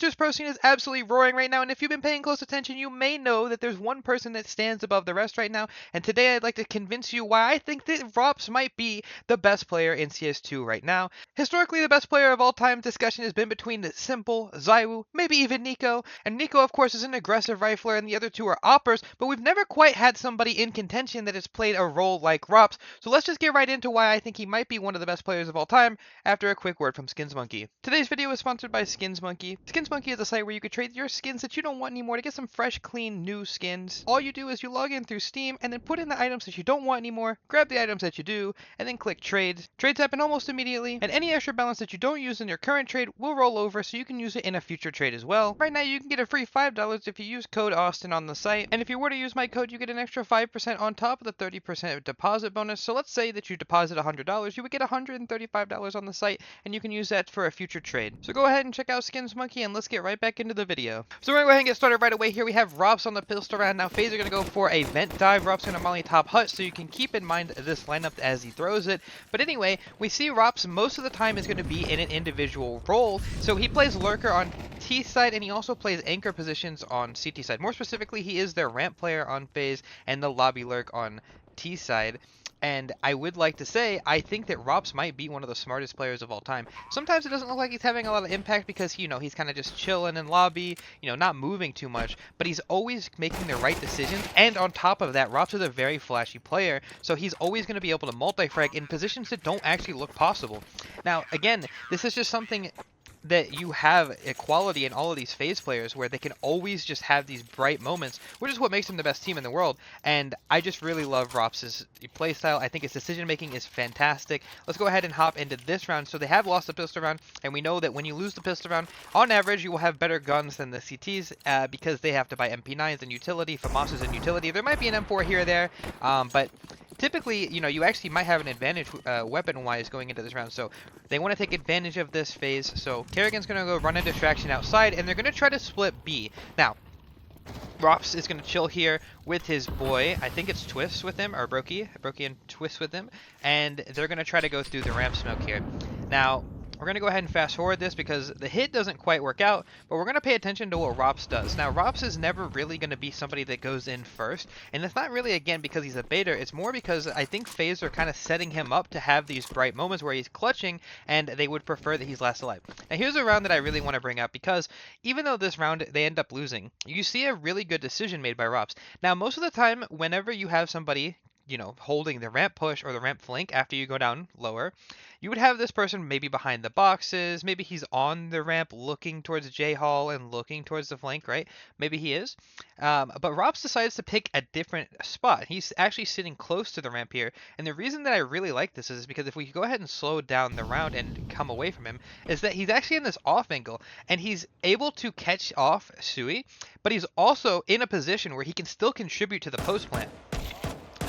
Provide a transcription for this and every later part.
Twitter's pro scene is absolutely roaring right now, and if you've been paying close attention, you may know that there's one person that stands above the rest right now, and today I'd like to convince you why I think that ropz might be the best player in CS2 right now. Historically, the best player of all time discussion has been between Simple, Zywoo, maybe even Nico, and Nico of course is an aggressive rifler and the other two are oppers, but we've never quite had somebody in contention that has played a role like ropz, so let's just get right into why I think he might be one of the best players of all time after a quick word from SkinsMonkey. Today's video is sponsored by SkinsMonkey. SkinsMonkey is a site where you can trade your skins that you don't want anymore to get some fresh, clean, new skins. All you do is you log in through Steam and then put in the items that you don't want anymore, grab the items that you do, and then click trades. Trades happen almost immediately, and any extra balance that you don't use in your current trade will roll over so you can use it in a future trade as well. Right now you can get a free $5 if you use code Austin on the site, and if you were to use my code you get an extra 5% on top of the 30% deposit bonus. So let's say that you deposit $100, you would get $135 on the site, and you can use that for a future trade. So go ahead and check out SkinsMonkey and let's get right back into the video. So we're going to go ahead and get started right away. Here we have ropz on the pistol round. Now FaZe are going to go for a vent dive. ropz going to molly top hut, so you can keep in mind this lineup as he throws it. But anyway, we see ropz most of the time is going to be in an individual role. So he plays lurker on T side and he also plays anchor positions on CT side. More specifically, he is their ramp player on FaZe and the lobby lurk on T side. And I would like to say, I think that ropz might be one of the smartest players of all time. Sometimes it doesn't look like he's having a lot of impact because, he's kind of just chilling in lobby, not moving too much. But he's always making the right decisions. And on top of that, ropz is a very flashy player. So he's always going to be able to multi-frag in positions that don't actually look possible. Now, again, this is just something that you have equality in all of these FaZe players where they can always just have these bright moments, which is what makes them the best team in the world. And I just really love ropz's playstyle. I think his decision making is fantastic. Let's go ahead and hop into this round. So they have lost the pistol round, and we know that when you lose the pistol round, on average you will have better guns than the CTs because they have to buy MP9s and utility, FAMASs and utility. There might be an M4 here or there, but typically, you actually might have an advantage weapon-wise going into this round, so they want to take advantage of this phase. So Kerrigan's going to go run a distraction outside, and they're going to try to split B. Now, ropz is going to chill here with his boy. I think it's Twist with him, or Brokey and Twist with him, and they're going to try to go through the ramp smoke here. Now, we're going to go ahead and fast forward this because the hit doesn't quite work out, but we're going to pay attention to what ropz does. Now, ropz is never really going to be somebody that goes in first, and it's not really, again, because he's a baiter. It's more because I think FaZe are kind of setting him up to have these bright moments where he's clutching, and they would prefer that he's last alive. Now, here's a round that I really want to bring up because even though this round they end up losing, you see a really good decision made by ropz. Now, most of the time, whenever you have somebody holding the ramp push or the ramp flank after you go down lower, you would have this person maybe behind the boxes, maybe he's on the ramp looking towards J-Hall and looking towards the flank, right? Maybe he is. But ropz decides to pick a different spot. He's actually sitting close to the ramp here, and the reason that I really like this is because if we go ahead and slow down the round and come away from him, is that he's actually in this off angle, and he's able to catch off Sui, but he's also in a position where he can still contribute to the post plant.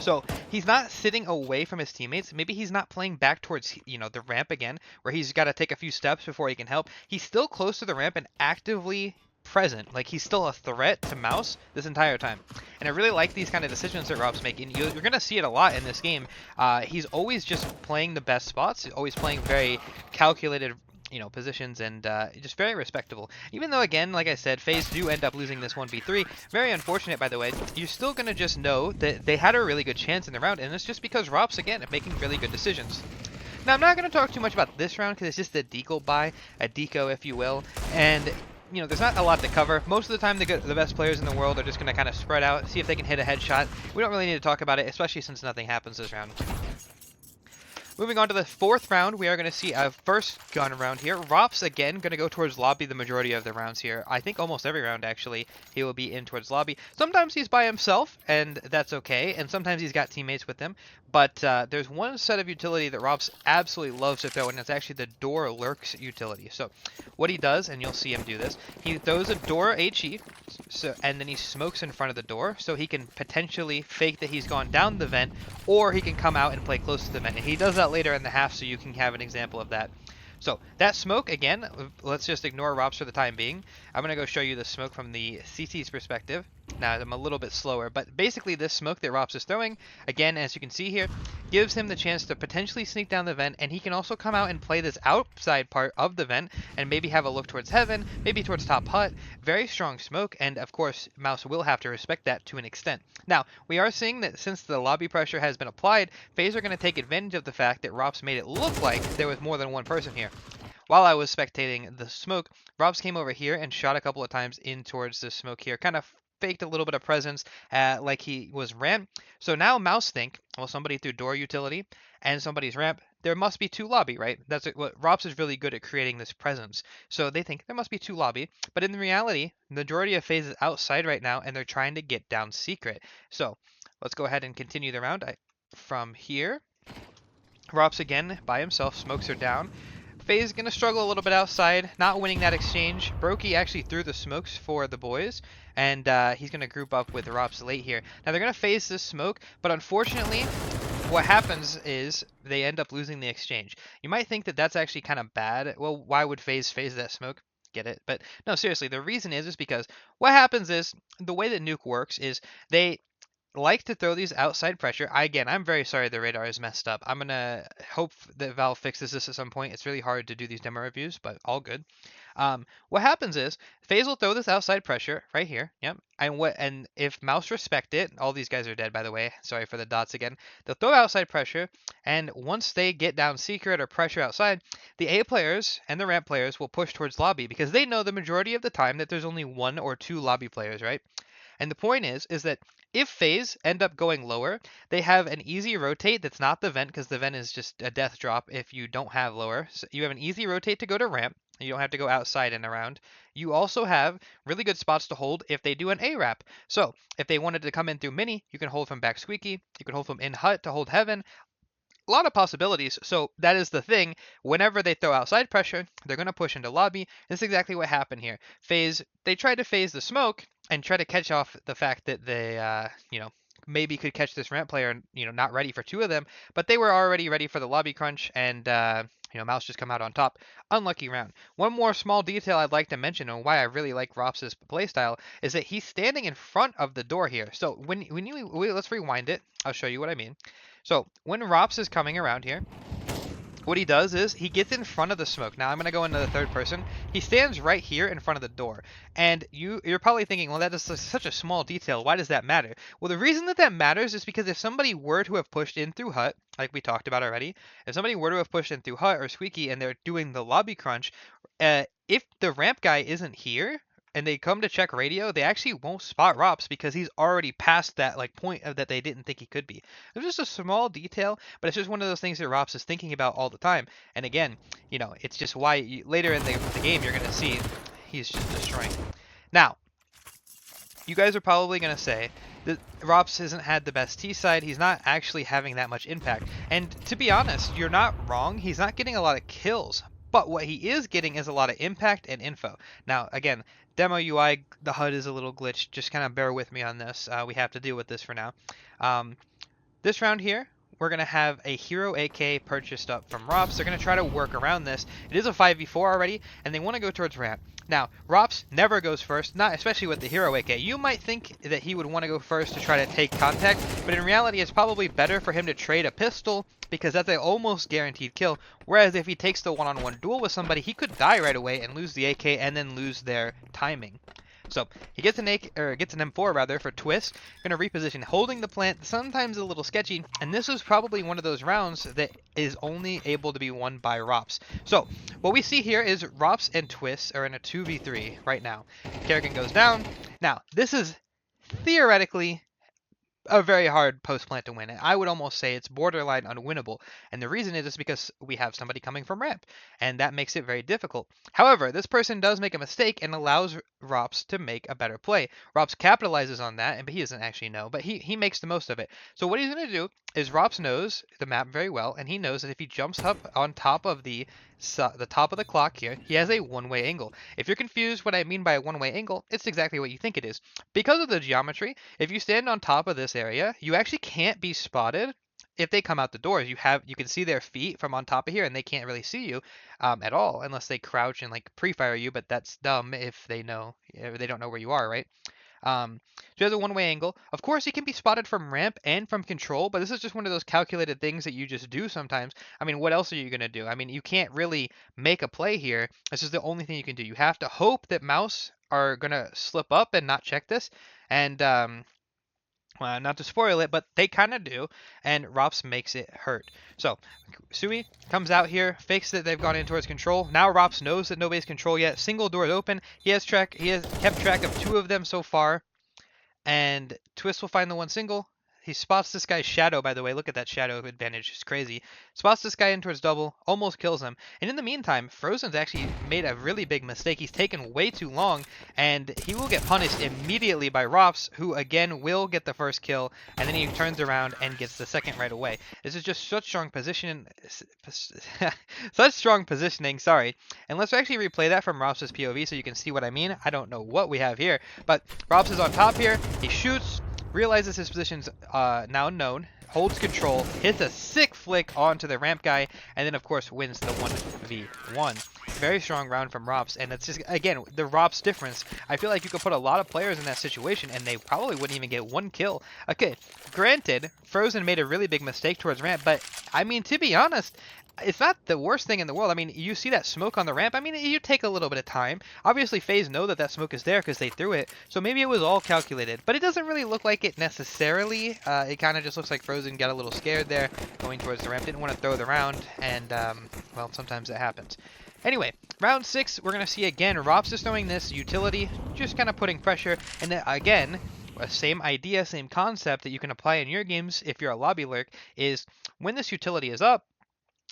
So he's not sitting away from his teammates. Maybe he's not playing back towards, the ramp again, where he's got to take a few steps before he can help. He's still close to the ramp and actively present. Like, he's still a threat to mouse this entire time. And I really like these kind of decisions that ropz making. You're going to see it a lot in this game. He's always just playing the best spots. He's always playing very calculated positions, and just very respectable. Even though, again, like I said, FaZe do end up losing this 1v3. Very unfortunate, by the way. You're still going to just know that they had a really good chance in the round, and it's just because ropz, again, are making really good decisions. Now, I'm not going to talk too much about this round because it's just a deco buy, a deco, if you will, and there's not a lot to cover. Most of the time, the best players in the world are just going to kind of spread out, see if they can hit a headshot. We don't really need to talk about it, especially since nothing happens this round. Moving on to the fourth round, we are going to see a first gun round here. ropz, again, going to go towards lobby the majority of the rounds here. I think almost every round, actually, he will be in towards lobby. Sometimes he's by himself, and that's okay, and sometimes he's got teammates with him. But there's one set of utility that ropz absolutely loves to throw, and it's actually the door lurks utility. So what he does, and you'll see him do this, he throws a door HE, and then he smokes in front of the door, so he can potentially fake that he's gone down the vent, or he can come out and play close to the vent. And he does that later in the half, so you can have an example of that. So that smoke, again, let's just ignore ropz for the time being. I'm going to go show you the smoke from the CT's perspective. Now I'm a little bit slower, but basically this smoke that ropz is throwing, again, as you can see here, gives him the chance to potentially sneak down the vent, and he can also come out and play this outside part of the vent and maybe have a look towards heaven, maybe towards top hut. Very strong smoke, and of course Mouse will have to respect that to an extent. Now, we are seeing that since the lobby pressure has been applied, FaZe are going to take advantage of the fact that ropz made it look like there was more than one person here. While I was spectating the smoke, ropz came over here and shot a couple of times in towards the smoke here, kind of faked a little bit of presence like he was ramp. So now Mouse think, well, somebody threw door utility and somebody's ramp. There must be two lobby, right? That's what ropz is really good at, creating this presence. So they think there must be two lobby, but in reality, the majority of FaZe is outside right now, and they're trying to get down secret. So let's go ahead and continue the round. From here, ropz again by himself, smokes are down. FaZe is going to struggle a little bit outside, not winning that exchange. Brokey actually threw the smokes for the boys, and he's going to group up with ropz late here. Now they're going to phase this smoke, but unfortunately, what happens is they end up losing the exchange. You might think that that's actually kind of bad. Well, why would FaZe phase that smoke? Get it? But no, seriously, the reason is because what happens is the way that Nuke works is they like to throw these outside pressure. I'm very sorry the radar is messed up. I'm gonna hope that Valve fixes this at some point. It's really hard to do these demo reviews, but all good. What happens is FaZe will throw this outside pressure right here. Yep. And if Mouse respect it, all these guys are dead, by the way. Sorry for the dots again. They'll throw outside pressure, and once they get down secret or pressure outside, the A players and the ramp players will push towards lobby because they know the majority of the time that there's only one or two lobby players, right? And the point is that if FaZe end up going lower, they have an easy rotate that's not the vent, because the vent is just a death drop if you don't have lower. So you have an easy rotate to go to ramp. You don't have to go outside and around. You also have really good spots to hold if they do an A-wrap. So if they wanted to come in through mini, you can hold from back squeaky. You can hold from in hut to hold heaven. A lot of possibilities. So that is the thing. Whenever they throw outside pressure, they're going to push into lobby. This is exactly what happened here. FaZe, they tried to phase the smoke and try to catch off the fact that they, maybe could catch this ramp player and, not ready for two of them, but they were already ready for the lobby crunch, and, Mouse just come out on top. Unlucky round. One more small detail I'd like to mention and why I really like ropz's playstyle is that he's standing in front of the door here. So when let's rewind it. I'll show you what I mean. So when ropz is coming around here, what he does is he gets in front of the smoke. Now I'm going to go into the third person. He stands right here in front of the door. And you're probably thinking, well, that is such a small detail. Why does that matter? Well, the reason that matters is because if somebody were to have pushed in through hut, like we talked about already, if somebody were to have pushed in through hut or squeaky and they're doing the lobby crunch, if the ramp guy isn't here, and they come to check radio, they actually won't spot ropz because he's already past that point of that they didn't think he could be. It's just a small detail, but it's just one of those things that ropz is thinking about all the time. And again, it's just why later in the game you're going to see he's just destroying. Now, you guys are probably going to say that ropz hasn't had the best T side. He's not actually having that much impact. And to be honest, you're not wrong. He's not getting a lot of kills. But what he is getting is a lot of impact and info. Now, again, demo UI, the HUD is a little glitched. Just kind of bear with me on this. We have to deal with this for now. This round here, we're going to have a hero AK purchased up from ropz. They're going to try to work around this. It is a 5v4 already, and they want to go towards ramp. Now, ropz never goes first, not especially with the hero AK. You might think that he would want to go first to try to take contact, but in reality, it's probably better for him to trade a pistol because that's an almost guaranteed kill. Whereas if he takes the one-on-one duel with somebody, he could die right away and lose the AK and then lose their timing. So he gets an M4 rather for twist. Going to reposition, holding the plant. Sometimes a little sketchy, and this is probably one of those rounds that is only able to be won by ropz. So what we see here is ropz and twist are in a 2v3 right now. Kerrigan goes down. Now this is theoretically a very hard post plant to win. I would almost say it's borderline unwinnable. And the reason is because we have somebody coming from ramp, and that makes it very difficult. However, this person does make a mistake and allows ropz to make a better play. ropz capitalizes on that, but he doesn't actually know, but he makes the most of it. So what he's going to do is ropz knows the map very well, and he knows that if he jumps up on top of the top of the clock here, he has a one-way angle. If you're confused what I mean by a one-way angle, it's exactly what you think it is. Because of the geometry, if you stand on top of this area, you actually can't be spotted if they come out the doors, you can see their feet from on top of here, and they can't really see you at all unless they crouch and like pre-fire you. But that's dumb if they know if they don't know where you are, right? So he has a one-way angle. Of course, he can be spotted from ramp and from control, but this is just one of those calculated things that you just do sometimes. I mean, what else are you going to do? I mean, you can't really make a play here. This is the only thing you can do. You have to hope that mouse are going to slip up and not check this. And well, not to spoil it, but they kind of do, and ropz makes it hurt. So, Sui comes out here, fakes that they've gone in towards control. Now ropz knows that nobody's control yet. Single door is open. He has kept track of 2 of them so far, and Twist will find the one single. He spots this guy's shadow, by the way. Look at that shadow advantage. It's crazy. Spots this guy in towards double, almost kills him. And in the meantime, Frozen's actually made a really big mistake. He's taken way too long, and he will get punished immediately by ropz, who again will get the first kill, and then he turns around and gets the second right away. This is just such strong position, such strong positioning, sorry. And let's actually replay that from ropz's POV so you can see what I mean. I don't know what we have here, but ropz is on top here. He shoots, realizes his position's now known, holds control, hits a sick flick onto the ramp guy, and then of course wins the 1v1. Very strong round from ropz, and it's just, again, the ropz difference. I feel like you could put a lot of players in that situation and they probably wouldn't even get 1 kill. Okay, granted, Frozen made a really big mistake towards ramp, but I mean, to be honest, it's not the worst thing in the world. I mean, you see that smoke on the ramp. I mean, you take a little bit of time. Obviously, FaZe know that that smoke is there because they threw it. So maybe it was all calculated. But it doesn't really look like it necessarily. It kind of just looks like Frozen got a little scared there going towards the ramp. Didn't want to throw the round. And, well, sometimes that happens. Anyway, round 6, we're going to see again ropz is throwing this utility, just kind of putting pressure. And then, again, same idea, same concept that you can apply in your games if you're a lobby lurk is when this utility is up,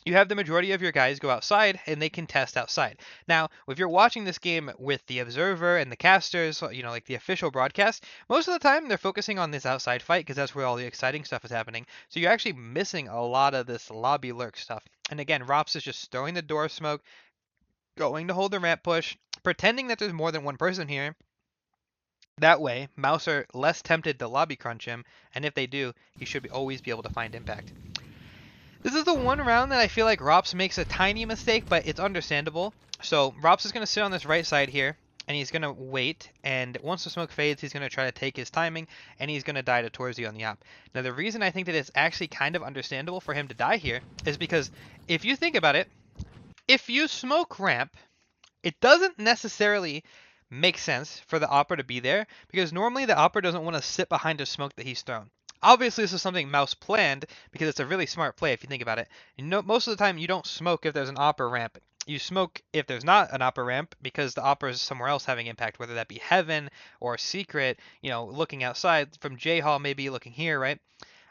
you have the majority of your guys go outside and they can test outside. Now, if you're watching this game with the observer and the casters, you know, like the official broadcast, most of the time they're focusing on this outside fight because that's where all the exciting stuff is happening. So you're actually missing a lot of this lobby lurk stuff. And again, ropz is just throwing the door smoke, going to hold the ramp push, pretending that there's more than one person here. That way, mouse are less tempted to lobby crunch him, and if they do, he should always be able to find impact. This is the one round that I feel like ropz makes a tiny mistake, but it's understandable. So ropz is going to sit on this right side here, and he's going to wait, and once the smoke fades, he's going to try to take his timing, and he's going to die to Torzy on the op. Now the reason I think that it's actually kind of understandable for him to die here is because if you think about it, if you smoke ramp, it doesn't necessarily make sense for the opera to be there, because normally the opera doesn't want to sit behind a smoke that he's thrown. Obviously, this is something mouse planned because it's a really smart play if you think about it. You know, most of the time you don't smoke if there's an opera ramp. You smoke if there's not an opera ramp because the opera is somewhere else having impact, whether that be heaven or secret, you know, looking outside from J-Hall, maybe looking here, right?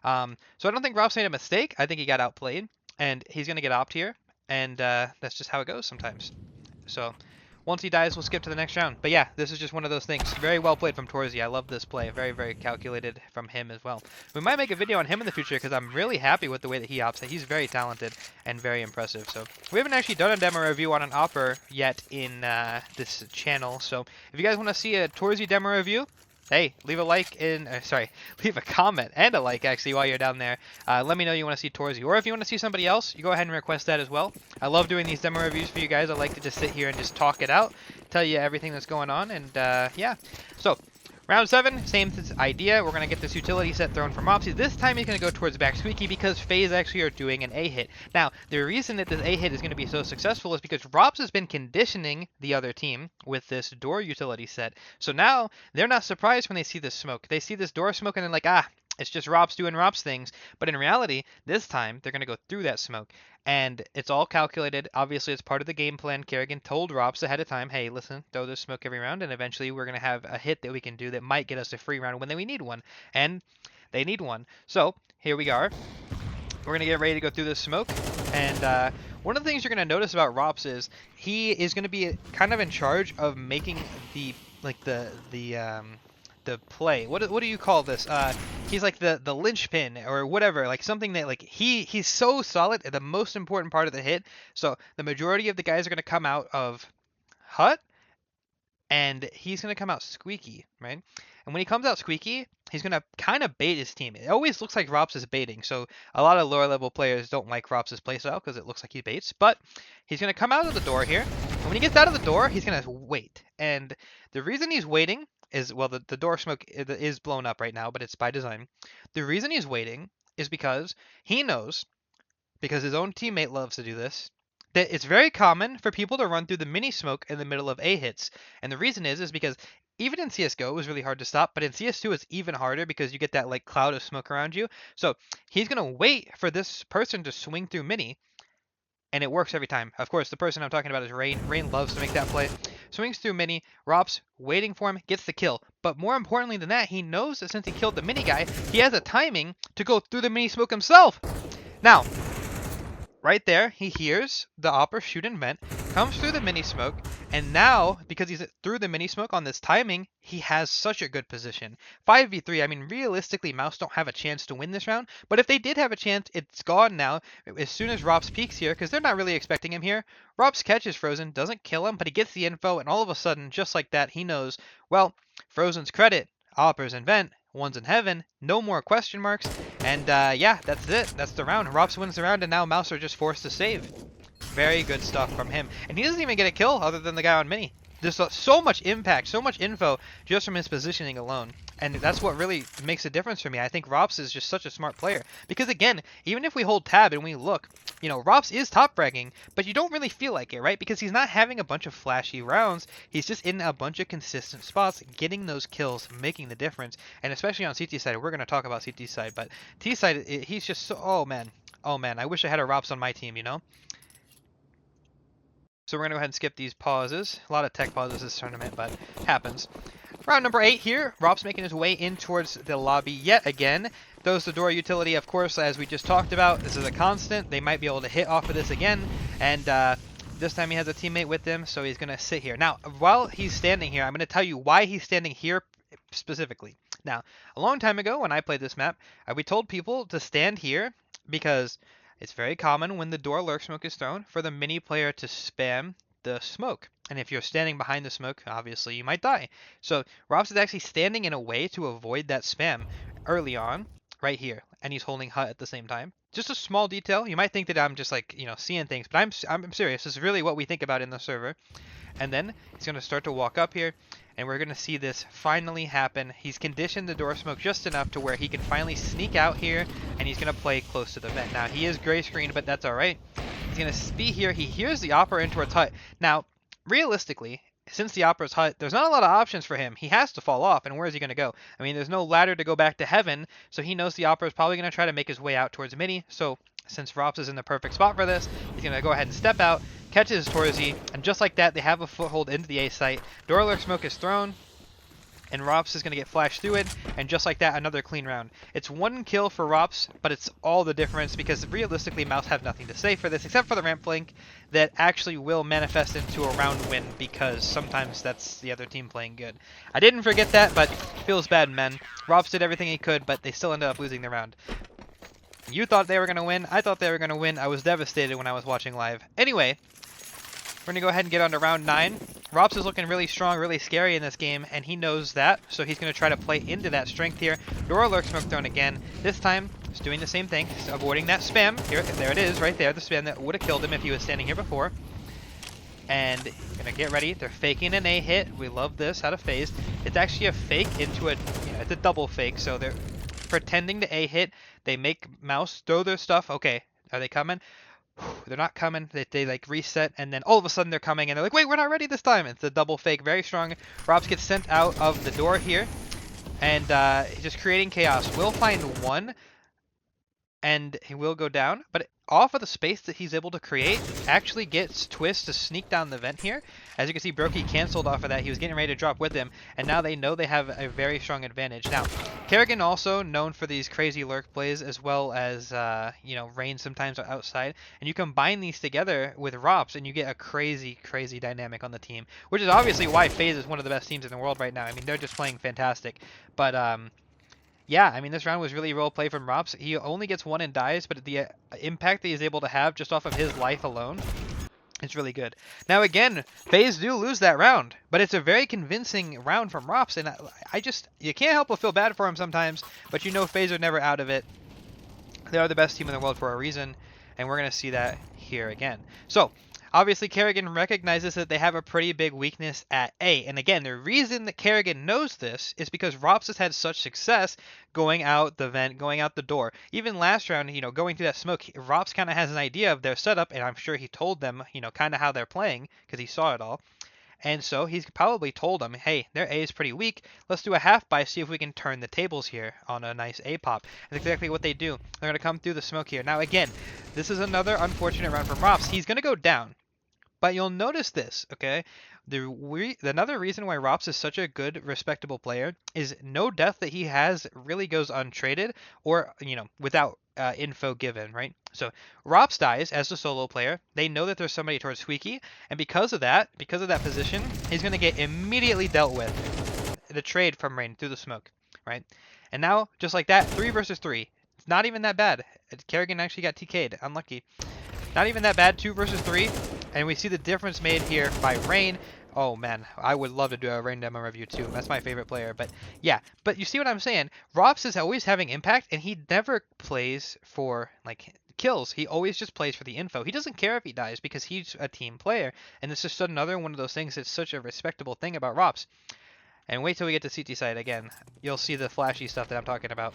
So I don't think ropz made a mistake. I think he got outplayed, and he's going to get opt here, and that's just how it goes sometimes. So once he dies, we'll skip to the next round. But yeah, this is just one of those things. Very well played from Torzy. I love this play. Very, very calculated from him as well. We might make a video on him in the future because I'm really happy with the way that he opts. He's very talented and very impressive. So we haven't actually done a demo review on an opper yet in this channel. So if you guys want to see a Torzy demo review, hey, leave a like leave a comment and a like actually while you're down there. Let me know you want to see Torzy, or if you want to see somebody else, you go ahead and request that as well. I love doing these demo reviews for you guys. I like to just sit here and just talk it out, tell you everything that's going on, and yeah. So round 7, same idea. We're gonna get this utility set thrown from ropz. This time he's gonna go towards back squeaky because FaZe actually are doing an A hit. Now the reason that this A hit is gonna be so successful is because ropz has been conditioning the other team with this door utility set. So now they're not surprised when they see this smoke. They see this door smoke and they're like, ah, it's just ropz doing ropz things. But in reality, this time they're gonna go through that smoke. And it's all calculated. Obviously, it's part of the game plan. Kerrigan told ropz ahead of time, hey, listen, throw this smoke every round, and eventually we're going to have a hit that we can do that might get us a free round when we need one. And they need one. So here we are. We're going to get ready to go through this smoke. And one of the things you're going to notice about ropz is he is going to be kind of in charge of making the play. What do you call this? He's like the linchpin or whatever, like something that like he's so solid at the most important part of the hit. So the majority of the guys are going to come out of hut and he's going to come out squeaky, right? And when he comes out squeaky, he's going to kind of bait his team. It always looks like ropz is baiting, so a lot of lower level players don't like ropz's playstyle because it looks like he baits, but he's going to come out of the door here, and when he gets out of the door, he's going to wait. And the reason he's waiting is, well, the door smoke is blown up right now, but it's by design. The reason he's waiting is because he knows, because his own teammate loves to do this, that it's very common for people to run through the mini smoke in the middle of A hits. And the reason is because even in CSGO it was really hard to stop, but in CS2 it's even harder because you get that like cloud of smoke around you. So he's gonna wait for this person to swing through mini, and it works every time. Of course, the person I'm talking about is Rain. Rain loves to make that play. Swings through mini, ropz waiting for him, gets the kill. But more importantly than that, he knows that since he killed the mini guy, he has a timing to go through the mini smoke himself. Now, right there, he hears the opper shoot and vent, comes through the mini smoke, and now, because he's through the mini smoke on this timing, he has such a good position. 5v3, I mean, realistically, Mouse don't have a chance to win this round, but if they did have a chance, it's gone now. As soon as ropz peeks here, because they're not really expecting him here, ropz catches Frozen, doesn't kill him, but he gets the info, and all of a sudden, just like that, he knows, well, Frozen's credit, oppers and vent, one's in heaven, no more question marks, and yeah, that's it. That's the round. ropz wins the round, and now Mouse are just forced to save. Very good stuff from him. And he doesn't even get a kill other than the guy on mini. There's so much impact, so much info just from his positioning alone. And that's what really makes a difference for me. I think ropz is just such a smart player. Because again, even if we hold tab and we look, you know, ropz is top fragging, but you don't really feel like it, right? Because he's not having a bunch of flashy rounds. He's just in a bunch of consistent spots, getting those kills, making the difference. And especially on CT side, we're going to talk about CT side, but T side, he's just so, oh man, I wish I had a ropz on my team, you know? So we're going to go ahead and skip these pauses. A lot of tech pauses this tournament, but happens. Round number 8 here. ropz making his way in towards the lobby yet again. Throws the door utility, of course, as we just talked about. This is a constant. They might be able to hit off of this again. And this time he has a teammate with him, so he's going to sit here. Now, while he's standing here, I'm going to tell you why he's standing here specifically. Now, a long time ago when I played this map, we told people to stand here because it's very common when the door lurk smoke is thrown for the mini player to spam the smoke. And if you're standing behind the smoke, obviously you might die. So ropz is actually standing in a way to avoid that spam early on, right here. And he's holding hut at the same time. Just a small detail. You might think that I'm just like, you know, seeing things, but I'm serious. This is really what we think about in the server. And then he's going to start to walk up here, and we're going to see this finally happen. He's conditioned the door smoke just enough to where he can finally sneak out here, and he's going to play close to the vent. Now, he is gray screened, but that's all right. He's going to be here. He hears the opera in towards hut. Now, realistically, since the opera's hut, there's not a lot of options for him. He has to fall off, and where is he going to go? I mean, there's no ladder to go back to heaven, so he knows the opera is probably going to try to make his way out towards mini. So since ropz is in the perfect spot for this, he's going to go ahead and step out, catches Torzi, and just like that, they have a foothold into the A site. Door lurk smoke is thrown, and ropz is going to get flashed through it, and just like that, another clean round. It's one kill for ropz, but it's all the difference because realistically, Mouse have nothing to say for this except for the ramp flank that actually will manifest into a round win because sometimes that's the other team playing good. I didn't forget that, but feels bad, men. ropz did everything he could, but they still ended up losing the round. You thought they were going to win. I thought they were going to win. I was devastated when I was watching live. Anyway, we're going to go ahead and get on to round 9. ropz is looking really strong, really scary in this game, and he knows that, so he's going to try to play into that strength here. Door lurk smoke thrown again. This time, he's doing the same thing, he's avoiding that spam. Here, there it is, right there, the spam that would have killed him if he was standing here before. And going to get ready. They're faking an A hit. We love this, out of phase. It's actually a fake into a, it's a double fake, so they're pretending to A hit. They make Mouse throw their stuff. Okay, are they coming? They're not coming. They like reset, and then all of a sudden they're coming, and they're like, wait, we're not ready this time. It's a double fake, very strong. ropz gets sent out of the door here, and he's just creating chaos. We'll find one, and he will go down, but off of the space that he's able to create, actually gets Twist to sneak down the vent here. As you can see, Brokey canceled off of that. He was getting ready to drop with him, and now they know they have a very strong advantage. Now, Kerrigan also known for these crazy lurk plays, as well as, you know, Rain sometimes outside, and you combine these together with ropz, and you get a crazy, crazy dynamic on the team, which is obviously why FaZe is one of the best teams in the world right now. I mean, they're just playing fantastic, but, yeah, I mean, this round was really role play from ropz. He only gets one and dies, but the impact that he's able to have just off of his life alone It's really good. Now again, FaZe do lose that round, but it's a very convincing round from ropz, and I just, you can't help but feel bad for him sometimes, but you know FaZe are never out of it. They are the best team in the world for a reason, and we're going to see that here again. So, obviously Kerrigan recognizes that they have a pretty big weakness at A, and again, the reason that Kerrigan knows this is because ropz has had such success going out the vent, going out the door. Even last round, you know, going through that smoke, ropz kind of has an idea of their setup, and I'm sure he told them, you know, kind of how they're playing, because he saw it all. And so he's probably told them, hey, their A is pretty weak. Let's do a half buy, see if we can turn the tables here on a nice A pop. That's exactly what they do. They're going to come through the smoke here. Now, again, this is another unfortunate round from ropz. He's going to go down. But you'll notice this, okay? Another reason why ropz is such a good, respectable player is no death that he has really goes untraded or, you know, without info given, right? So ropz dies as a solo player. They know that there's somebody towards Squeaky, and because of that position, he's going to get immediately dealt with. The trade from Rain through the smoke, right? And now, just like that, 3 versus 3. It's not even that bad. Kerrigan actually got TK'd. Unlucky. Not even that bad, 2 versus 3. And we see the difference made here by Rain. Oh man, I would love to do a Rain demo review too. That's my favorite player. But yeah, but you see what I'm saying? ropz is always having impact, and he never plays for like kills. He always just plays for the info. He doesn't care if he dies because he's a team player. And this is just another one of those things that's such a respectable thing about ropz. And wait till we get to CT side again. You'll see the flashy stuff that I'm talking about.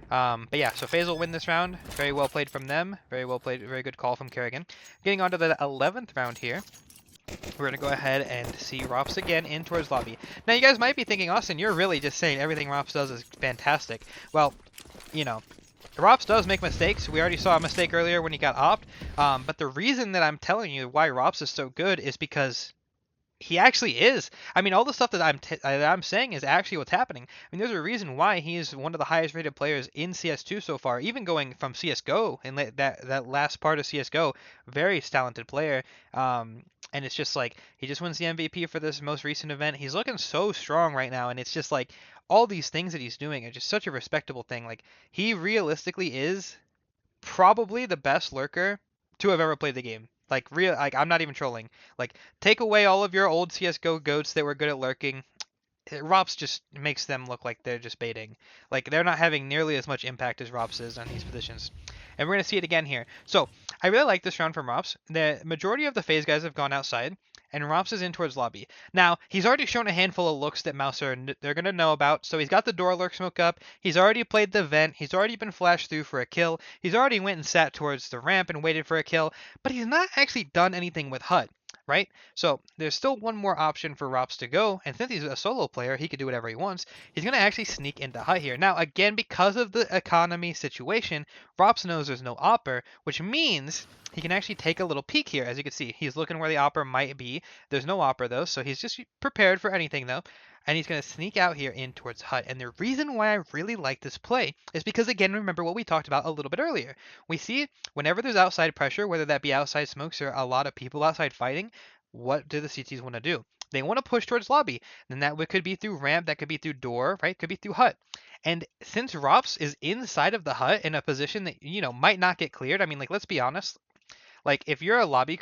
But yeah, so FaZe will win this round. Very well played from them. Very well played. Very good call from Kerrigan. Getting on to the 11th round here. We're going to go ahead and see ropz again in towards lobby. Now, you guys might be thinking, Austin, you're really just saying everything ropz does is fantastic. Well, you know, ropz does make mistakes. We already saw a mistake earlier when he got opt. But the reason that I'm telling you why ropz is so good is because he actually is. I mean, all the stuff that I'm saying is actually what's happening. I mean, there's a reason why he is one of the highest rated players in CS2 so far, even going from CSGO in that last part of CSGO. Very talented player. And it's just like, he just wins the MVP for this most recent event. He's looking so strong right now, and it's just like, all these things that he's doing are just such a respectable thing. Like, he realistically is probably the best lurker to have ever played the game. Like I'm not even trolling. Like, take away all of your old CS:GO goats that were good at lurking. ropz just makes them look like they're just baiting. Like, they're not having nearly as much impact as ropz is on these positions. And we're going to see it again here. So, I really like this round from ropz. The majority of the FaZe guys have gone outside, and ropz is in towards lobby. Now, he's already shown a handful of looks that they're going to know about. So he's got the door lurk smoke up. He's already played the vent. He's already been flashed through for a kill. He's already went and sat towards the ramp and waited for a kill. But he's not actually done anything with HUD. Right? So there's still one more option for ropz to go, and since he's a solo player, he can do whatever he wants. He's going to actually sneak into HUD here. Now, again, because of the economy situation, ropz knows there's no opper, which means he can actually take a little peek here. As you can see, he's looking where the opper might be. There's no opper, though, so he's just prepared for anything, though. And he's going to sneak out here in towards HUD. And the reason why I really like this play is because, again, remember what we talked about a little bit earlier. We see whenever there's outside pressure, whether that be outside smokes or a lot of people outside fighting, what do the CTs want to do? They want to push towards lobby. Then that could be through ramp, that could be through door, right? Could be through HUD. And since ropz is inside of the HUD in a position that, you know, might not get cleared, I mean, like, let's be honest. Like, if you're a lobby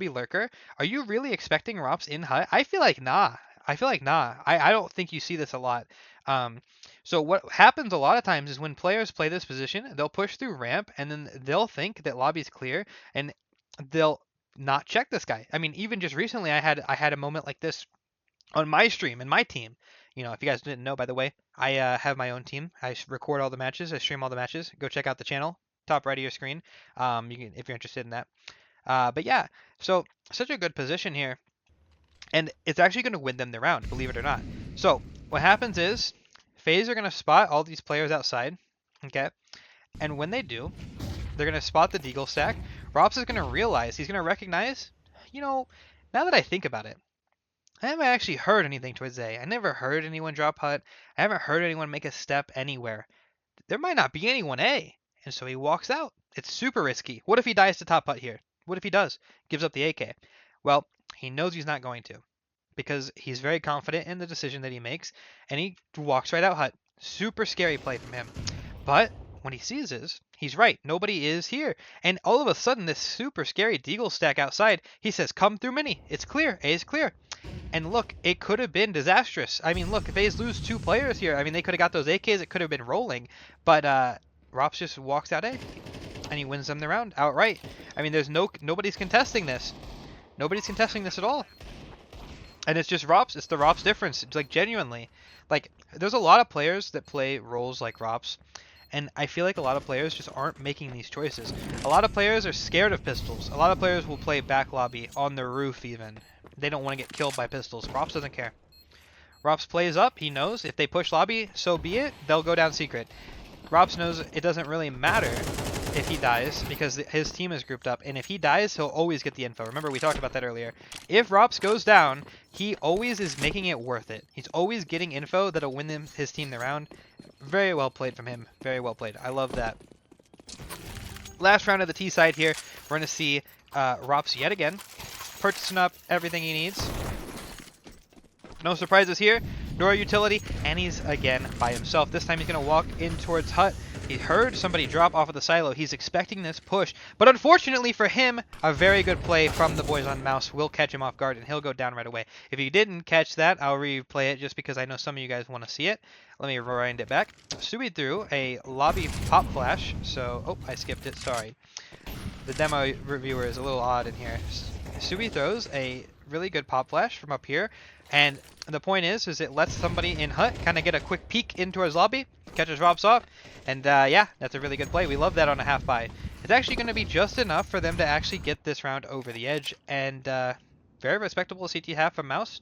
lurker, are you really expecting ropz in HUD? I feel like nah. I don't think you see this a lot. So what happens a lot of times is when players play this position, they'll push through ramp, and then they'll think that lobby's clear, and they'll not check this guy. I mean, even just recently, I had a moment like this on my stream and my team. You know, if you guys didn't know, by the way, I have my own team. I record all the matches. I stream all the matches. Go check out the channel, top right of your screen. You can, if you're interested in that. But yeah, so such a good position here, and it's actually going to win them the round, believe it or not. So what happens is, FaZe are going to spot all these players outside, okay? And when they do, they're going to spot the deagle stack. ropz is going to realize, he's going to recognize, you know, now that I think about it, I haven't actually heard anything towards A. I never heard anyone drop HUD. I haven't heard anyone make a step anywhere. There might not be anyone A. And so he walks out. It's super risky. What if he dies to top HUD here? What if he does? Gives up the AK. Well, he knows he's not going to, because he's very confident in the decision that he makes, and he walks right out HUD. Super scary play from him. But when he seizes, he's right. Nobody is here. And all of a sudden, this super scary deagle stack outside, he says, come through mini. It's clear. A is clear. And look, it could have been disastrous. I mean, look, if FaZe lose 2 players here, I mean, they could have got those AKs. It could have been rolling. But ropz just walks out A, and he wins them the round outright. I mean, there's nobody's contesting this. Nobody's contesting this at all. And it's just ropz. It's the ropz difference. It's like genuinely. Like, there's a lot of players that play roles like ropz. And I feel like a lot of players just aren't making these choices. A lot of players are scared of pistols. A lot of players will play back lobby, on the roof even. They don't want to get killed by pistols. ropz doesn't care. ropz plays up. He knows if they push lobby, so be it. They'll go down secret. ropz knows it doesn't really matter if he dies because his team is grouped up. And if he dies, he'll always get the info. Remember, we talked about that earlier. If ropz goes down, he always is making it worth it. He's always getting info that'll win his team the round. Very well played from him. Very well played. I love that. Last round of the T side here. We're going to see ropz yet again. Purchasing up everything he needs. No surprises here. Nor utility. And he's again by himself. This time he's going to walk in towards hut. He heard somebody drop off of the silo. He's expecting this push. But unfortunately for him, a very good play from the boys on mouse will catch him off guard and he'll go down right away. If you didn't catch that, I'll replay it just because I know some of you guys want to see it. Let me rewind it back. Subi threw a lobby pop flash. So, oh, I skipped it. Sorry. The demo reviewer is a little odd in here. Subi throws a really good pop flash from up here. And the point is it lets somebody in hut kind of get a quick peek into his lobby, catches ropz off, and yeah, that's a really good play. We love that on a half buy. It's actually going to be just enough for them to actually get this round over the edge, and very respectable CT half from mouse.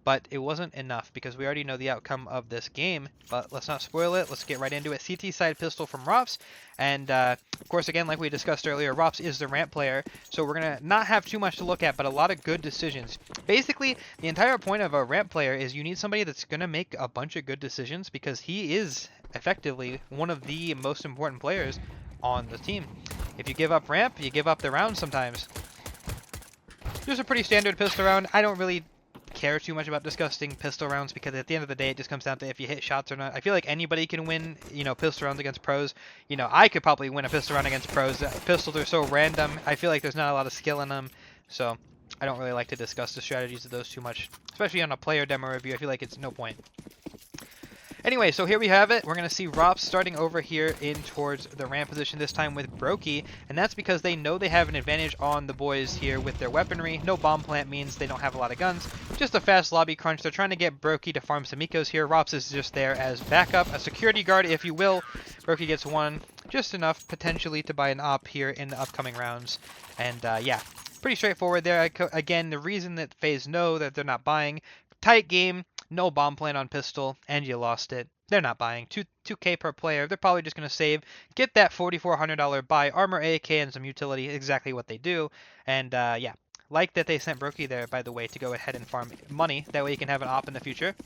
But it wasn't enough because we already know the outcome of this game. But let's not spoil it. Let's get right into it. CT side pistol from ropz. And of course, again, like we discussed earlier, ropz is the ramp player. So we're going to not have too much to look at, but a lot of good decisions. Basically, the entire point of a ramp player is you need somebody that's going to make a bunch of good decisions because he is effectively one of the most important players on the team. If you give up ramp, you give up the round sometimes. Just a pretty standard pistol round. I don't really care too much about discussing pistol rounds because at the end of the day it just comes down to if you hit shots or not. I feel like anybody can win, you know, pistol rounds against pros. You know, I could probably win a pistol round against pros. Pistols are so random. I feel like there's not a lot of skill in them. So I don't really like to discuss the strategies of those too much, especially on a player demo review. I feel like it's no point. Anyway, so here we have it. We're going to see ropz starting over here in towards the ramp position, this time with brokey, and that's because they know they have an advantage on the boys here with their weaponry. No bomb plant means they don't have a lot of guns. Just a fast lobby crunch. They're trying to get brokey to farm some ecos here. ropz is just there as backup, a security guard, if you will. brokey gets one, just enough potentially to buy an op here in the upcoming rounds. And yeah, pretty straightforward there. Again, the reason that FaZe know that they're not buying, tight game. No bomb plant on pistol, and you lost it. They're not buying. 2K per player. They're probably just going to save, get that $4,400 buy, armor AK, and some utility, exactly what they do. And yeah, like that they sent brokey there, by the way, to go ahead and farm money. That way you can have an op in the future.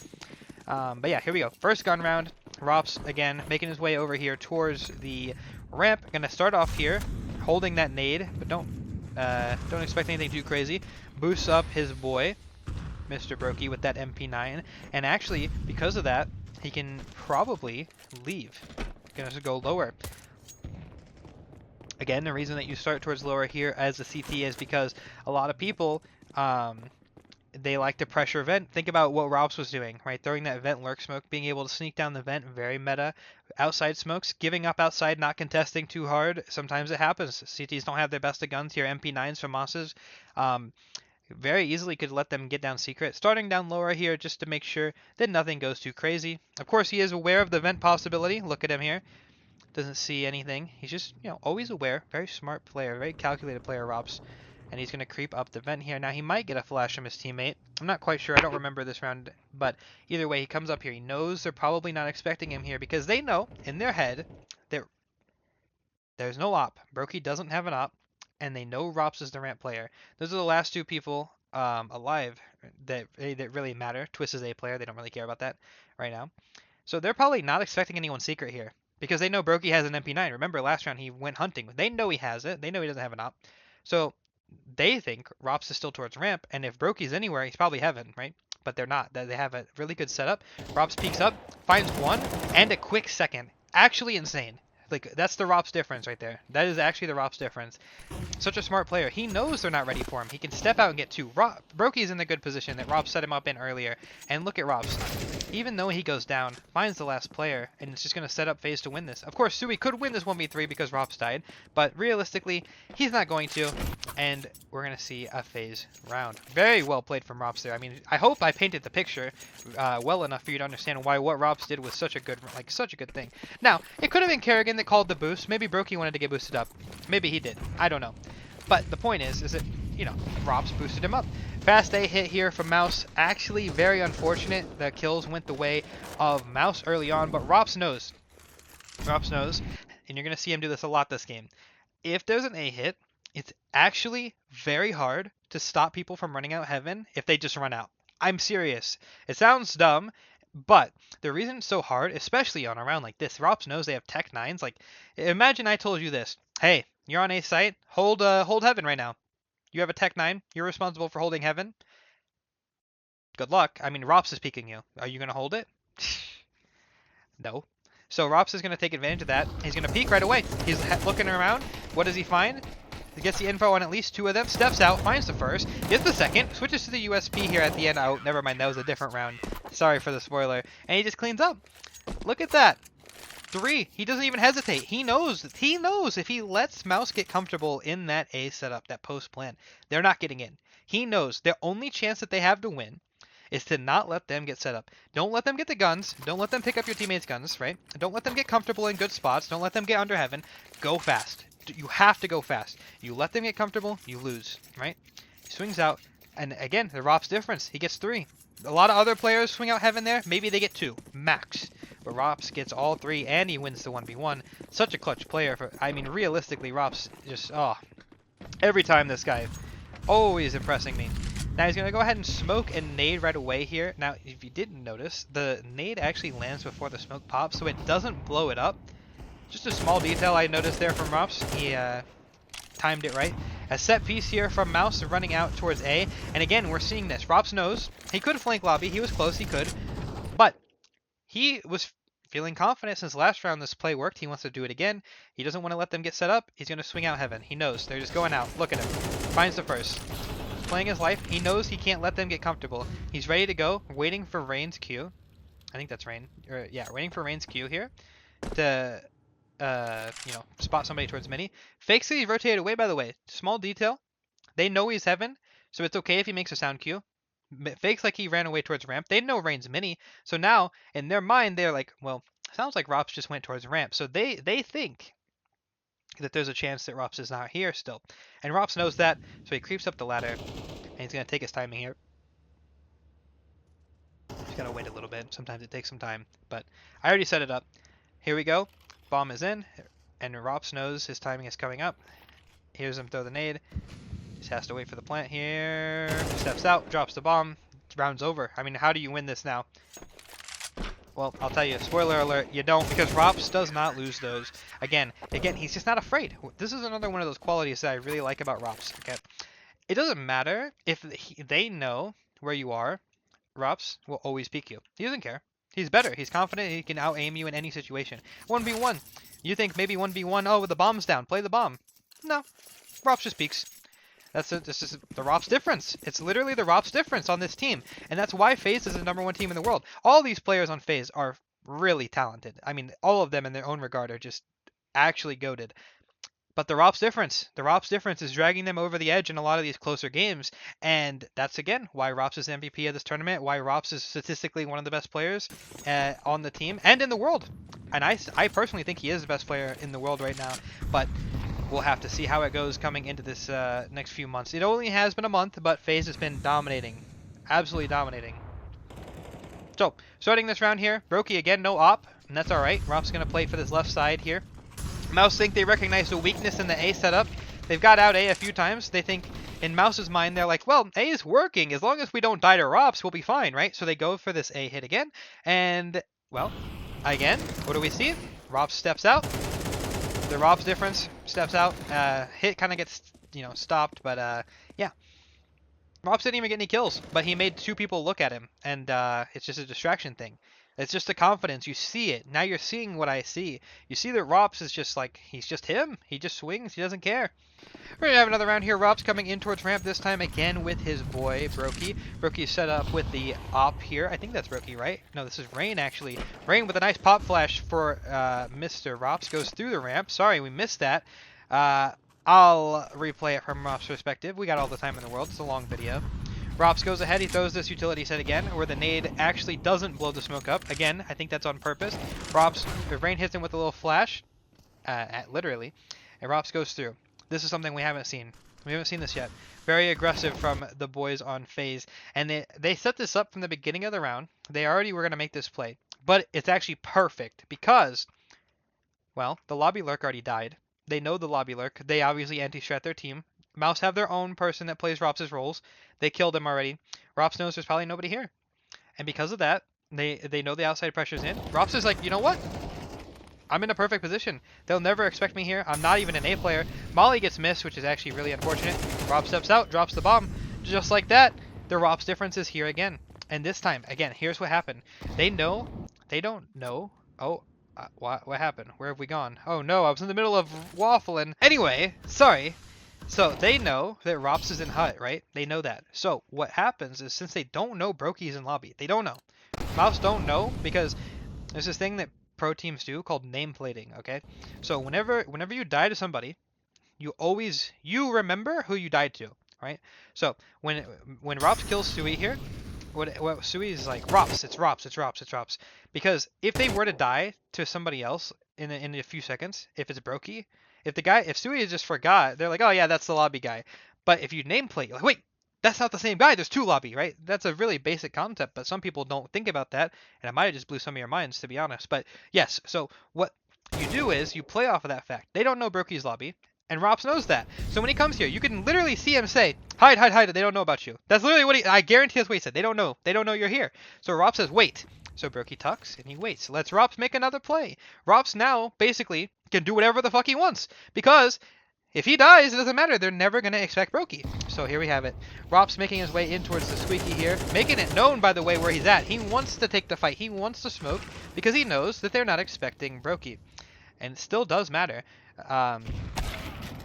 But yeah, here we go. First gun round. ropz, again, making his way over here towards the ramp. Going to start off here, holding that nade, but don't expect anything too crazy. Boosts up his boy, Mr. brokey, with that MP9, and actually because of that he can probably leave. Gonna go lower. Again, the reason that you start towards lower here as a CT is because a lot of people they like to pressure vent. Think about what ropz was doing, right? Throwing that vent lurk smoke, being able to sneak down the vent, very meta. Outside smokes, giving up outside, not contesting too hard. Sometimes it happens. CTs don't have their best of guns here. MP9s from Mosses. Very easily could let them get down secret. Starting down lower here just to make sure that nothing goes too crazy. Of course, he is aware of the vent possibility. Look at him here. Doesn't see anything. He's just, you know, always aware. Very smart player. Very calculated player, ropz. And he's going to creep up the vent here. Now, he might get a flash from his teammate. I'm not quite sure. I don't remember this round. But either way, he comes up here. He knows they're probably not expecting him here because they know in their head that there's no op. brokey doesn't have an op. And they know ropz is the ramp player. Those are the last two people alive that really matter. Twist is a player. They don't really care about that right now. So they're probably not expecting anyone secret here because they know brokey has an MP9. Remember last round he went hunting. They know he has it. They know he doesn't have an op. So they think ropz is still towards ramp. And if brokey's anywhere, he's probably heaven, right? But they're not. They have a really good setup. ropz peeks up, finds one, and a quick second. Actually insane. Like, that's the ropz difference right there. That is actually the ropz difference. Such a smart player. He knows they're not ready for him. He can step out and get two. Brokey's in the good position that ropz set him up in earlier. And look at ropz. Even though he goes down, finds the last player, and it's just going to set up FaZe to win this. Of course, Sui could win this 1v3 because ropz died, but realistically, he's not going to, and we're going to see a FaZe round. Very well played from ropz there. I mean, I hope I painted the picture well enough for you to understand why what ropz did was such a good thing. Now, it could have been Kerrigan that called the boost. Maybe Brokey wanted to get boosted up. Maybe he did. I don't know. But the point is that, you know, ropz boosted him up. Fast A hit here from Mouse. Actually, very unfortunate. The kills went the way of Mouse early on, but ropz knows. ropz knows, and you're going to see him do this a lot this game. If there's an A hit, it's actually very hard to stop people from running out heaven if they just run out. I'm serious. It sounds dumb, but the reason it's so hard, especially on a round like this, ropz knows they have tech 9s. Like, imagine I told you this. Hey, you're on A site. Hold heaven right now. You have a tech 9. You're responsible for holding heaven. Good luck. I mean, ropz is peeking you. Are you going to hold it? No. So ropz is going to take advantage of that. He's going to peek right away. He's looking around. What does he find? He gets the info on at least 2 of them. Steps out. Finds the first. Gets the second. Switches to the USP here at the end. Oh, never mind. That was a different round. Sorry for the spoiler. And he just cleans up. Look at that. 3. He doesn't even hesitate. He knows if he lets Mouse get comfortable in that A setup, that post plan, they're not getting in. He knows the only chance that they have to win is to not let them get set up. Don't let them get the guns. Don't let them pick up your teammates' guns, right? Don't let them get comfortable in good spots. Don't let them get under heaven. Go fast. You have to go fast. You let them get comfortable, you lose, right? He swings out, and again, the ropz difference. He gets 3. A lot of other players swing out heaven there. Maybe they get 2, max. But ropz gets all 3, and he wins the 1v1. Such a clutch player. I mean, realistically, ropz just, every time this guy, always impressing me. Now he's going to go ahead and smoke and nade right away here. Now, if you didn't notice, the nade actually lands before the smoke pops, so it doesn't blow it up. Just a small detail I noticed there from ropz. He timed it right. A set piece here from Mouse running out towards A. And again, we're seeing this. ropz knows. He could flank lobby. He was close. He could. But he was feeling confident since last round this play worked. He wants to do it again. He doesn't want to let them get set up. He's going to swing out heaven. He knows. They're just going out. Look at him. Finds the first. Playing his life. He knows he can't let them get comfortable. He's ready to go. Waiting for Rain's Q. I think that's Rain. Waiting for Rain's Q here. To, spot somebody towards mini. Fakes that he's rotated away, by the way. Small detail. They know he's heaven. So it's okay if he makes a sound Q. Fakes like he ran away towards ramp. They know Rain's mini. So now, in their mind, they're like, well, sounds like ropz just went towards ramp. So they think that there's a chance that ropz is not here still. And ropz knows that, so he creeps up the ladder. And he's going to take his timing here. Just got to wait a little bit. Sometimes it takes some time. But I already set it up. Here we go. Bomb is in. And ropz knows his timing is coming up. Here's him throw the nade. Just has to wait for the plant here. Steps out, drops the bomb. Round's over. I mean, how do you win this now? Well, I'll tell you, spoiler alert, you don't, because ropz does not lose those. Again, he's just not afraid. This is another one of those qualities that I really like about ropz. Okay, it doesn't matter if they know where you are. Ropz will always peek you. He doesn't care. He's better. He's confident. He can out-aim you in any situation. 1v1. You think maybe 1v1, oh, the bomb's down. Play the bomb. No. ropz just peeks. This is the ropz difference. It's literally the ropz difference on this team. And that's why FaZe is the #1 team in the world. All these players on FaZe are really talented. I mean, all of them in their own regard are just actually goated. But the ropz difference is dragging them over the edge in a lot of these closer games. And that's, again, why ropz is MVP of this tournament, why ropz is statistically one of the best players on the team and in the world. And I personally think he is the best player in the world right now. But we'll have to see how it goes coming into this next few months. It only has been a month, but FaZe has been dominating. Absolutely dominating. So, starting this round here, Brokey again, no op, and that's alright. ropz going to play for this left side here. Mouse think they recognize the weakness in the A setup. They've got out A a few times. They think, in Mouse's mind, they're like, well, A is working. As long as we don't die to ropz, we'll be fine, right? So they go for this A hit again. And, well, again, what do we see? ropz steps out. The ropz difference steps out. Hit kind of gets, stopped. But, yeah. ropz didn't even get any kills. But he made 2 people look at him. And it's just a distraction thing. It's just the confidence. You see it. Now you're seeing what I see. You see that ropz is just like, he's just him. He just swings. He doesn't care. We're going to have another round here. ropz coming in towards ramp, this time again with his boy, Brokey. Brokey's set up with the op here. I think that's Brokey, right? No, this is Rain, actually. Rain with a nice pop flash for Mr. ropz. Goes through the ramp. Sorry, we missed that. I'll replay it from ropz' perspective. We got all the time in the world. It's a long video. ropz goes ahead. He throws this utility set again, where the nade actually doesn't blow the smoke up. Again, I think that's on purpose. Rain hits him with a little flash, literally, and ropz goes through. This is something we haven't seen. We haven't seen this yet. Very aggressive from the boys on FaZe. And they set this up from the beginning of the round. They already were going to make this play. But it's actually perfect because, well, the lobby lurk already died. They know the lobby lurk. They obviously anti-strat their team. Mouse have their own person that plays ropz' roles. They killed him already. ropz knows there's probably nobody here. And because of that, they know the outside pressure's in. ropz is like, you know what? I'm in a perfect position. They'll never expect me here. I'm not even an A player. Molly gets missed, which is actually really unfortunate. ropz steps out, drops the bomb. Just like that, the ropz difference is here again. And this time, again, here's what happened. They know. They don't know. Oh, what happened? Where have we gone? Oh no, I was in the middle of waffling. Anyway, sorry. So they know that ropz is in hut, right? They know that. So what happens is, since they don't know Brokey's in lobby, they don't know. Mouse don't know because there's this thing that pro teams do called nameplating, okay? So whenever you die to somebody, you remember who you died to, right? So when ropz kills Sui here, what Sui is like, ropz, it's ropz. Because if they were to die to somebody else in a few seconds, if it's Brokey, if Sui just forgot, they're like, oh yeah, that's the lobby guy. But if you nameplate, you're like, wait, that's not the same guy. There's two lobby, right? That's a really basic concept, but some people don't think about that, and it might have just blew some of your minds, to be honest. But yes, so what you do is you play off of that fact. They don't know Brokey's lobby, and ropz knows that. So when he comes here, you can literally see him say, hide, they don't know about you. That's literally what I guarantee that's what he said. They don't know you're here. So ropz says, wait. So Brokey tucks, and he waits. Let's ropz make another play. ropz now, basically, can do whatever the fuck he wants, because if he dies, it doesn't matter. They're never going to expect Brokey. So here we have it. ropz making his way in towards the squeaky here. Making it known, by the way, where he's at. He wants to take the fight. He wants to smoke because he knows that they're not expecting Brokey. And it still does matter.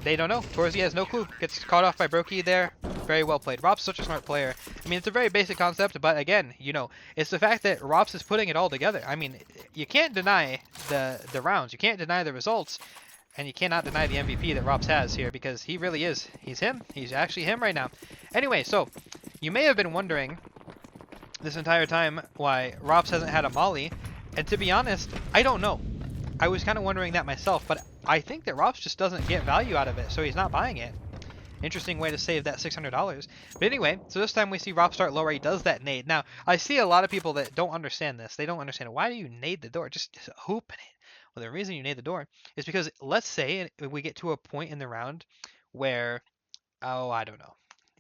They don't know. Torzi has no clue. Gets caught off by Brokey there. Very well played. ropz is such a smart player. I mean, it's a very basic concept, but again, you know, it's the fact that ropz is putting it all together. I mean, you can't deny the rounds. You can't deny the results. And you cannot deny the MVP that ropz has here, because he really is. He's him. He's actually him right now. Anyway, so you may have been wondering this entire time why ropz hasn't had a molly. And to be honest, I don't know. I was kind of wondering that myself, but I think that ropz just doesn't get value out of it, so he's not buying it. Interesting way to save that $600. But anyway, so this time we see ropz start lower. He does that nade. Now, I see a lot of people that don't understand this. They don't understand, why do you nade the door? Just open it. Well, the reason you nade the door is because, let's say we get to a point in the round where, oh, I don't know,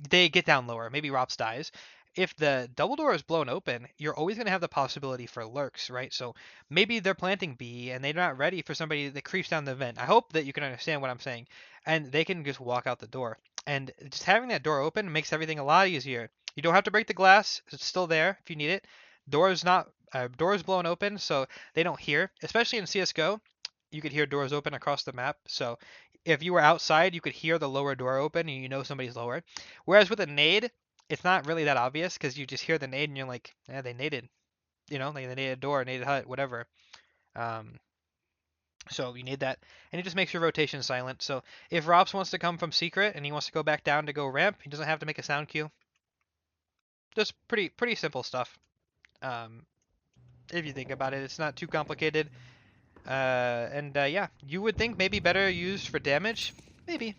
they get down lower. Maybe ropz dies. If the double door is blown open, you're always going to have the possibility for lurks, right? So maybe they're planting B and they're not ready for somebody that creeps down the vent. I hope that you can understand what I'm saying. And they can just walk out the door. And just having that door open makes everything a lot easier. You don't have to break the glass. It's still there if you need it. Doors blown open, so they don't hear. Especially in CSGO, you could hear doors open across the map. So if you were outside, you could hear the lower door open and you know somebody's lower. Whereas with a nade, it's not really that obvious because you just hear the nade and you're like, yeah, they naded. You know, like they naded door, naded hut, whatever. So you need that, and it just makes your rotation silent. So if ropz wants to come from secret and he wants to go back down to go ramp, he doesn't have to make a sound cue. Just pretty simple stuff. If you think about it, it's not too complicated. Yeah, you would think maybe better used for damage, maybe.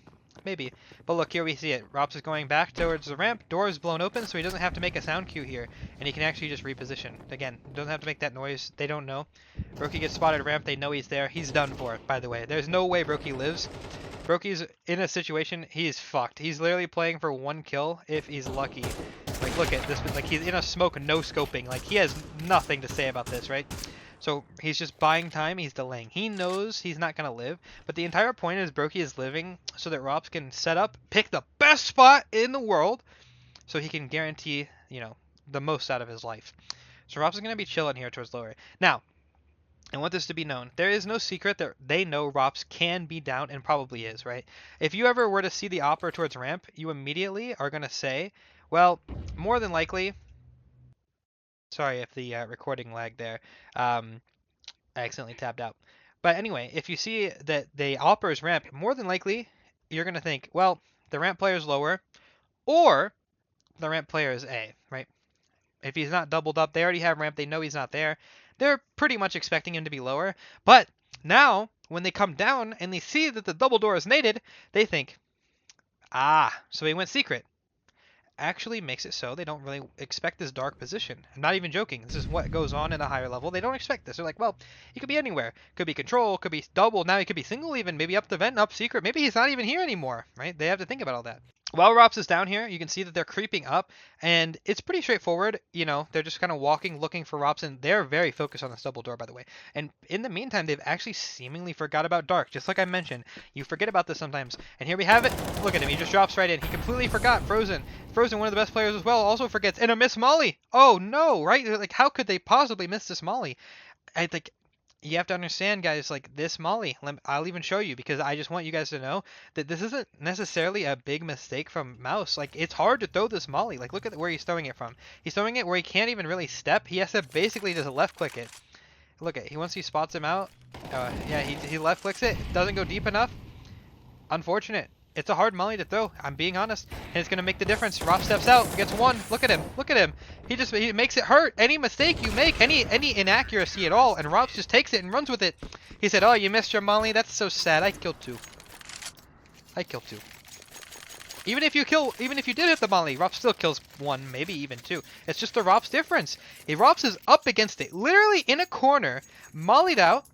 But look, here we see it. ropz is going back towards the ramp. Door is blown open, so he doesn't have to make a sound cue here. And he can actually just reposition. Again, doesn't have to make that noise. They don't know. Brokey gets spotted at ramp. They know he's there. He's done for, by the way. There's no way Brokey lives. Brokey's in a situation, he's fucked. He's literally playing for 1 kill if he's lucky. Like, look at this. Like, he's in a smoke, no scoping. Like, he has nothing to say about this, right? So he's just buying time, he's delaying. He knows he's not going to live, but the entire point is Brokey is living so that ropz can set up, pick the best spot in the world, so he can guarantee, you know, the most out of his life. So ropz is going to be chilling here towards lower. Now, I want this to be known. There is no secret that they know ropz can be down, and probably is, right? If you ever were to see the opera towards ramp, you immediately are going to say, well, more than likely, sorry if the recording lagged there. I accidentally tabbed out. But anyway, if you see that the opera is ramp, more than likely, you're going to think, well, the ramp player is lower, or the ramp player is A, right? If he's not doubled up, they already have ramp, they know he's not there. They're pretty much expecting him to be lower. But now, when they come down and they see that the double door is naded, they think, ah, so he went secret. Actually makes it so they don't really expect this dark position. I'm not even joking. This is what goes on in a higher level. They don't expect this. They're like, well, he could be anywhere. Could be control, could be double. Now he could be single even, maybe up the vent, up secret. Maybe he's not even here anymore, right? They have to think about all that. While ropz is down here, you can see that they're creeping up, and it's pretty straightforward. You know, they're just kind of walking, looking for ropz, and they're very focused on this double door, by the way. And in the meantime, they've actually seemingly forgot about dark. Just like I mentioned, you forget about this sometimes. And here we have it. Look at him. He just drops right in. He completely forgot. Frozen, one of the best players as well, also forgets. And a miss molly. Oh, no, right? Like, how could they possibly miss this molly? I think you have to understand, guys, like this molly, I'll even show you, because I just want you guys to know that this isn't necessarily a big mistake from Mouse. Like, it's hard to throw this molly. Like, look at where he's throwing it from. He's throwing it where he can't even really step. He has to basically just left click it. Look at, once he spots him out, yeah, he left clicks it. It doesn't go deep enough. Unfortunate. It's a hard molly to throw, I'm being honest, and it's going to make the difference. ropz steps out, gets one. Look at him. Look at him. He makes it hurt. Any mistake you make, any inaccuracy at all, and ropz just takes it and runs with it. He said, oh, you missed your molly? That's so sad. I killed two. Even if you did hit the molly, ropz still kills one, maybe even two. It's just the ropz difference. If ropz is up against it, literally in a corner, mollied out,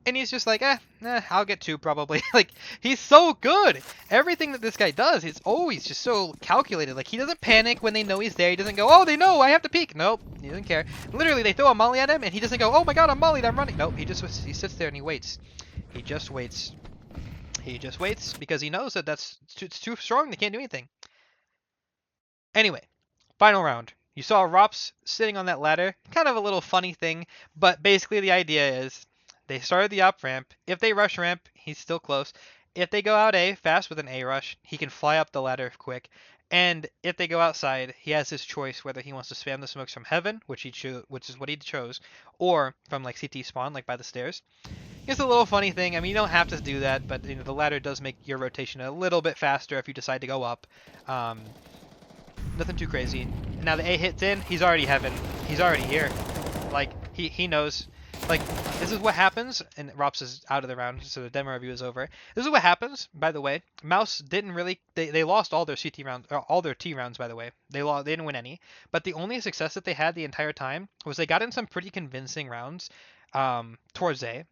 and he's just like, I'll get two probably. Like, he's so good. Everything that this guy does, it's always just so calculated. Like, he doesn't panic when they know he's there. He doesn't go, oh, they know, I have to peek. Nope, he doesn't care. Literally, they throw a molly at him, and he doesn't go, oh my god, I'm mollied, I'm running. Nope, he sits there and he waits. He just waits. He just waits because he knows that it's too strong. They can't do anything. Anyway, final round. You saw ropz sitting on that ladder. Kind of a little funny thing, but basically the idea is, they started the up ramp. If they rush ramp, he's still close. If they go out A fast with an A rush, he can fly up the ladder quick. And if they go outside, he has his choice whether he wants to spam the smokes from heaven, which is what he chose, or from like CT spawn, like by the stairs. It's a little funny thing. I mean, you don't have to do that, but you know, the ladder does make your rotation a little bit faster if you decide to go up. Nothing too crazy. Now the A hits in, he's already heaven. He's already here. Like, he knows. Like, this is what happens, and ropz is out of the round, so the demo review is over. This is what happens, by the way. Mouse didn't really, they lost all their CT rounds, or all their T rounds, by the way. They didn't win any, but the only success that they had the entire time was they got in some pretty convincing rounds towards A,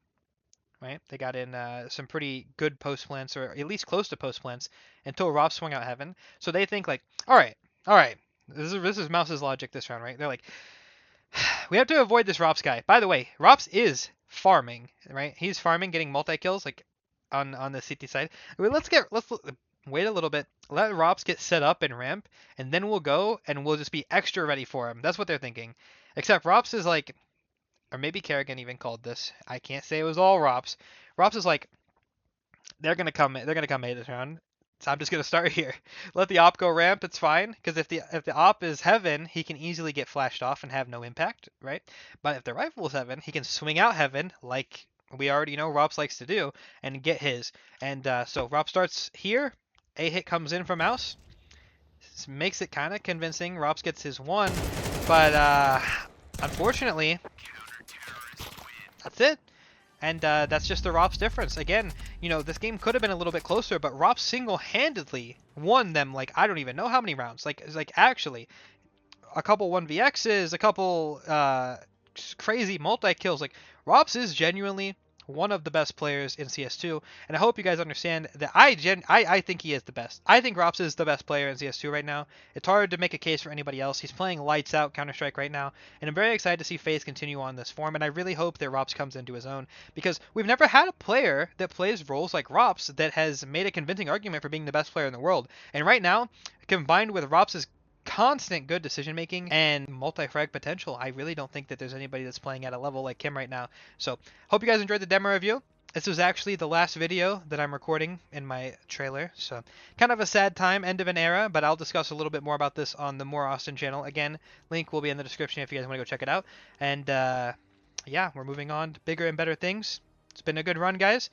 right? They got in some pretty good post plants, or at least close to post plants, until ropz swung out heaven. So they think like, all right, this is Mouse's logic this round, right? They're like, we have to avoid this ropz guy. By the way, ropz is farming, right? He's farming, getting multi-kills, like, on the CT side. Let's wait a little bit. Let ropz get set up in ramp, and then we'll go, and we'll just be extra ready for him. That's what they're thinking. Except ropz is like, or maybe Kerrigan even called this. I can't say it was all ropz. Ropz is like, they're gonna come A this round. So I'm just going to start here. Let the op go ramp, it's fine. Because if the op is heaven, he can easily get flashed off and have no impact, right? But if the rifle is heaven, he can swing out heaven, like we already know ropz likes to do, and get his. And so ropz starts here. A hit comes in from Mouse. This makes it kind of convincing. ropz gets his one. But unfortunately, that's it. And that's just the ropz difference. Again, you know, this game could have been a little bit closer, but ropz single-handedly won them, like, I don't even know how many rounds. Like actually, a couple 1vx's, a couple crazy multi-kills. Like, ropz is genuinely one of the best players in CS2, and I hope you guys understand that I think he is the best. I think ropz is the best player in CS2 right now. It's hard to make a case for anybody else. He's playing lights out Counter-Strike right now, and I'm very excited to see FaZe continue on this form, and I really hope that ropz comes into his own, because we've never had a player that plays roles like ropz that has made a convincing argument for being the best player in the world. And right now, combined with ropz's constant good decision making and multi-frag potential. I really don't think that there's anybody that's playing at a level like him right now. So hope you guys enjoyed the demo review. This was actually the last video that I'm recording in my trailer, so kind of a sad time, end of an era, but I'll discuss a little bit more about this on the More Austin channel. Again, link will be in the description if you guys want to go check it out. And yeah, we're moving on to bigger and better things. It's been a good run, guys,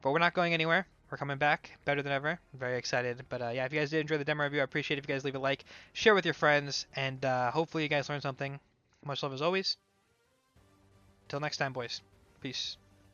but we're not going anywhere. We're coming back better than ever. I'm very excited. But yeah, if you guys did enjoy the demo review, I appreciate it if you guys leave a like, share with your friends, and hopefully you guys learned something. Much love as always. Till next time, boys. Peace.